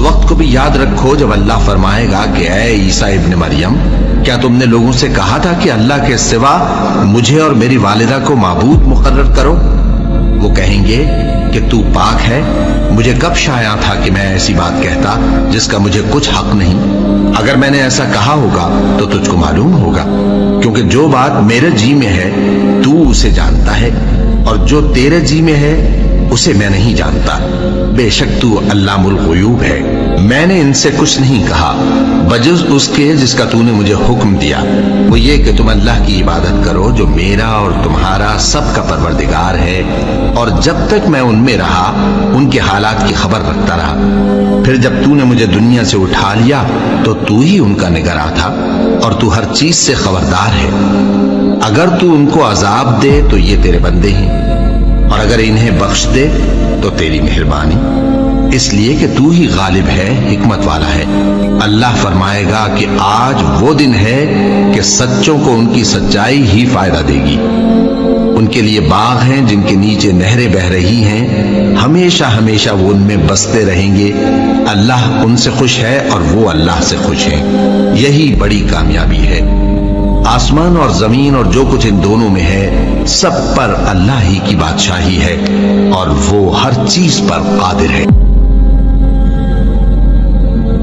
वक्त को भी याद रखो जब अल्लाह फरमाएगा कि ऐ ईसा इब्न मरियम, क्या तुमने लोगों से कहा था कि अल्लाह के सिवा मुझे और मेरी वालिदा को माबूद मुकर्रर करो? वो कहेंगे कि तू पाक है, मुझे कब शाया था कि मैं ऐसी बात कहता जिसका मुझे कुछ हक नहीं। अगर मैंने ऐसा कहा होगा तो तुझको मालूम होगा, क्योंकि जो बात मेरे जी में है तू उसे जानता है, और जो तेरे जी में है उसे मैं नहीं जानता। बेशक तू अल्लामुल गुयूब है। मैंने इनसे कुछ नहीं कहा बजुज़ उसके जिसका तूने मुझे हुक्म दिया, वो ये कि तुम अल्लाह की इबादत करो जो मेरा और तुम्हारा सबका परवरदिगार है, और जब तक मैं उनमें रहा उनके हालात की खबर रखता रहा। फिर जब तूने मुझे दुनिया से उठा लिया तो तू ही उनका निगरां था, और तू हर चीज से खबरदार है। अगर तू उनको अजाब दे तो ये तेरे बंदे हैं, और अगर इन्हें बख्श दे तो तेरी मेहरबानी, इसलिए कि तू ही गालिब है, हिकमत वाला है। अल्लाह फरमाएगा कि आज वो दिन है कि सच्चों को उनकी सच्चाई ही फायदा देगी। उनके लिए बाग हैं जिनके नीचे नहरें बह रही हैं, हमेशा हमेशा वो उनमें बसते रहेंगे। अल्लाह उनसे खुश है और वो अल्लाह से खुश हैं। यही बड़ी कामयाबी है। आसमान और जमीन और जो कुछ इन दोनों में है, सब पर अल्लाह ही की बादशाही है, और वो हर चीज पर कादिर है।